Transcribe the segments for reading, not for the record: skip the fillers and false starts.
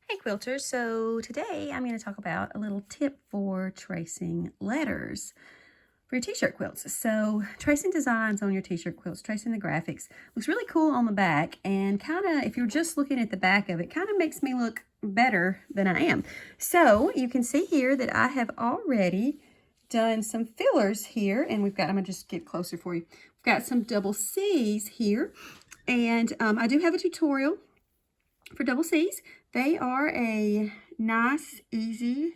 Hey quilters, so today I'm going to talk about a little tip for tracing letters for your t-shirt quilts. So tracing designs on your t-shirt quilts, tracing the graphics, looks really cool on the back, and kind of, if you're just looking at the back of it, kind of makes me look better than I am. So you can see here that I have already done some fillers here, and I'm going to just get closer for you. We've got some double C's here, and I do have a tutorial for double C's. They are a nice, easy,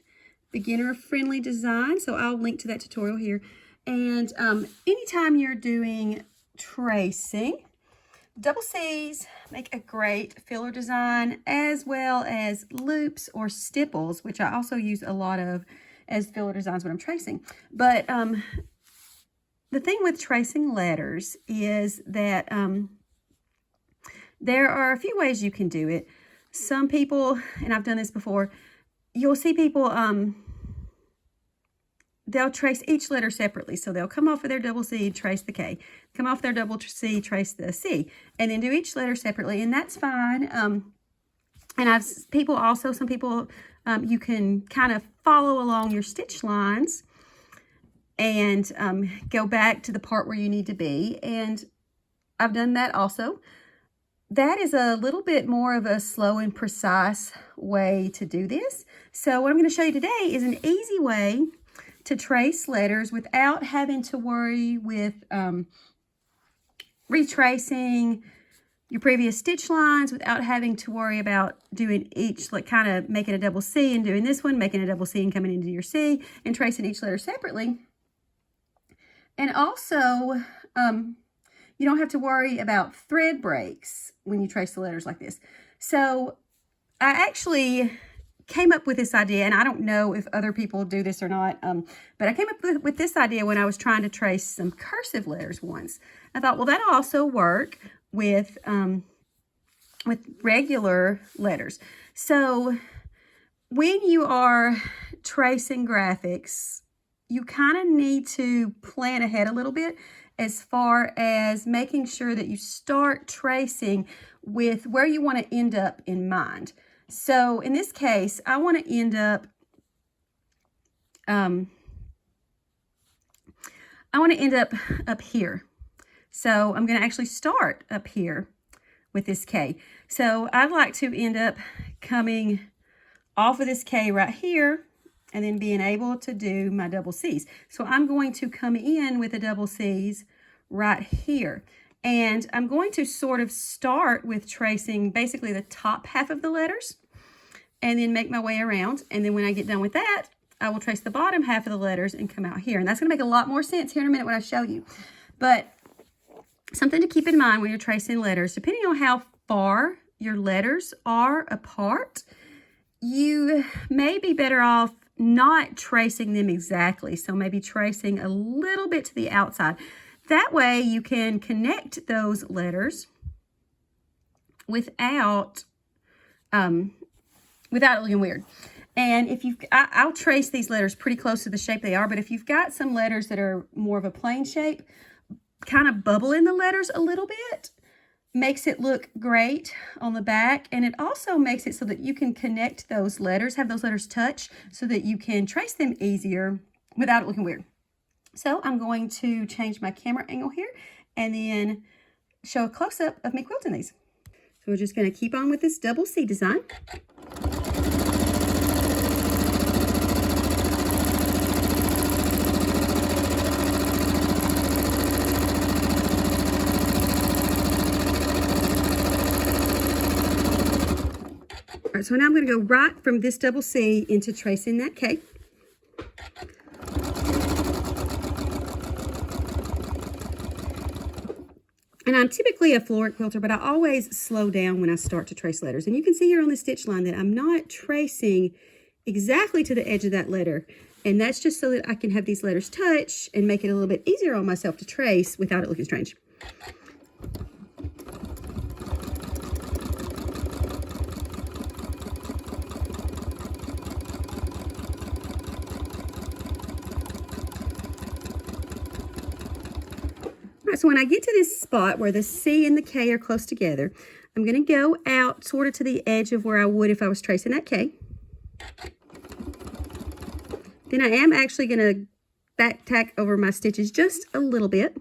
beginner-friendly design, so I'll link to that tutorial here. And anytime you're doing tracing, double C's make a great filler design, as well as loops or stipples, which I also use a lot of as filler designs when I'm tracing. But the thing with tracing letters is that there are a few ways you can do it. Some people, and I've done this before, you'll see people, they'll trace each letter separately. So they'll come off of their double C, trace the K, come off their double C, trace the C, and then do each letter separately, and that's fine. And some people, you can kind of follow along your stitch lines and go back to the part where you need to be, and I've done that also. That is a little bit more of a slow and precise way to do this. So what I'm going to show you today is an easy way to trace letters without having to worry with retracing your previous stitch lines, without having to worry about doing each, like kind of making a double C and doing this one, making a double C and coming into your C and tracing each letter separately. And also, you don't have to worry about thread breaks when you trace the letters like this. So I actually came up with this idea, and I don't know if other people do this or not, but I came up with this idea when I was trying to trace some cursive letters once. I thought, well, that'll also work with regular letters. So when you are tracing graphics, you kind of need to plan ahead a little bit as far as making sure that you start tracing with where you want to end up in mind. So in this case, I want to end up, up here. So I'm going to actually start up here with this K. So I'd like to end up coming off of this K right here, and then being able to do my double C's. So I'm going to come in with the double C's right here. And I'm going to sort of start with tracing basically the top half of the letters and then make my way around. And then when I get done with that, I will trace the bottom half of the letters and come out here. And that's going to make a lot more sense here in a minute when I show you. But something to keep in mind when you're tracing letters, depending on how far your letters are apart, you may be better off not tracing them exactly. So maybe tracing a little bit to the outside. That way you can connect those letters without it looking weird. And if I'll trace these letters pretty close to the shape they are, but if you've got some letters that are more of a plain shape, kind of bubble in the letters a little bit, makes it look great on the back, and it also makes it so that you can connect those letters, have those letters touch, so that you can trace them easier without it looking weird. So I'm going to change my camera angle here and then show a close-up of me quilting these. So we're just going to keep on with this double C design. All right, so now I'm going to go right from this double C into tracing that K. And I'm typically a florid quilter, but I always slow down when I start to trace letters. And you can see here on the stitch line that I'm not tracing exactly to the edge of that letter. And that's just so that I can have these letters touch and make it a little bit easier on myself to trace without it looking strange. So when I get to this spot where the C and the K are close together, I'm going to go out sort of to the edge of where I would if I was tracing that K. Then I am actually going to back tack over my stitches just a little bit.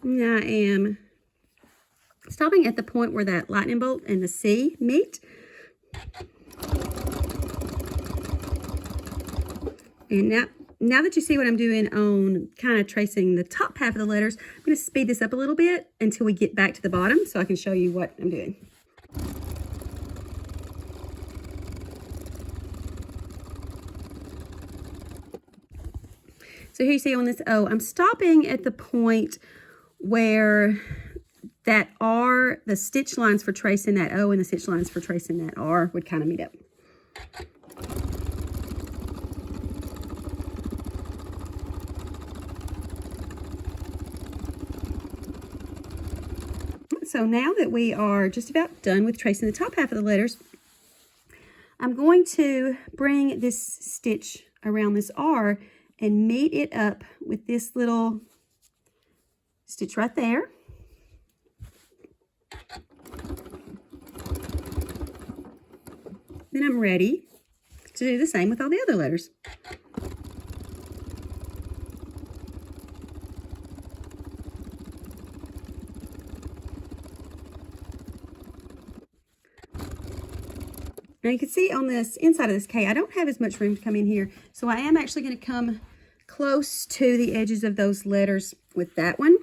Now I am stopping at the point where that lightning bolt and the C meet. And now that you see what I'm doing on kind of tracing the top half of the letters, I'm going to speed this up a little bit until we get back to the bottom so I can show you what I'm doing. So here you see on this O, I'm stopping at the point where that R, the stitch lines for tracing that O and the stitch lines for tracing that R would kind of meet up. So now that we are just about done with tracing the top half of the letters, I'm going to bring this stitch around this R and meet it up with this little stitch right there. Then I'm ready to do the same with all the other letters. Now you can see on this inside of this K, I don't have as much room to come in here, so I am actually going to come close to the edges of those letters with that one.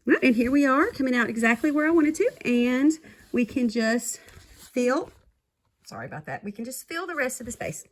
Right, and here we are coming out exactly where I wanted to, and we can just fill, sorry about that, we can just fill the rest of the space.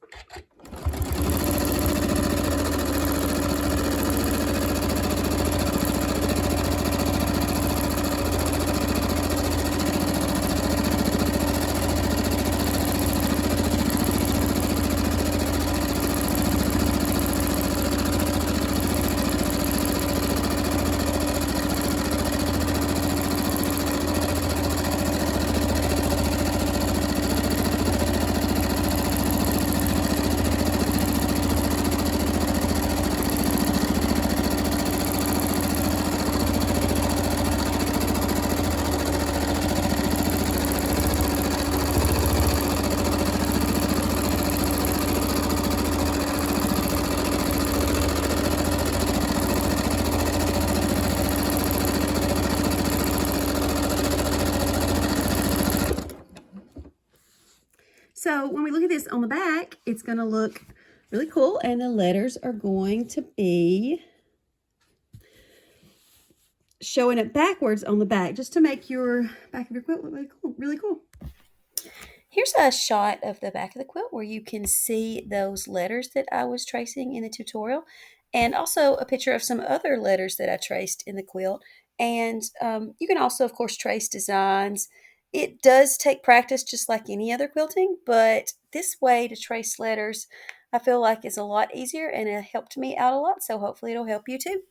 So when we look at this on the back, it's going to look really cool, and the letters are going to be showing it backwards on the back, just to make your back of your quilt look really cool. Really cool. Here's a shot of the back of the quilt where you can see those letters that I was tracing in the tutorial, and also a picture of some other letters that I traced in the quilt. And you can also, of course, trace designs. It does take practice just like any other quilting, but this way to trace letters I feel like is a lot easier, and it helped me out a lot, so hopefully it'll help you too.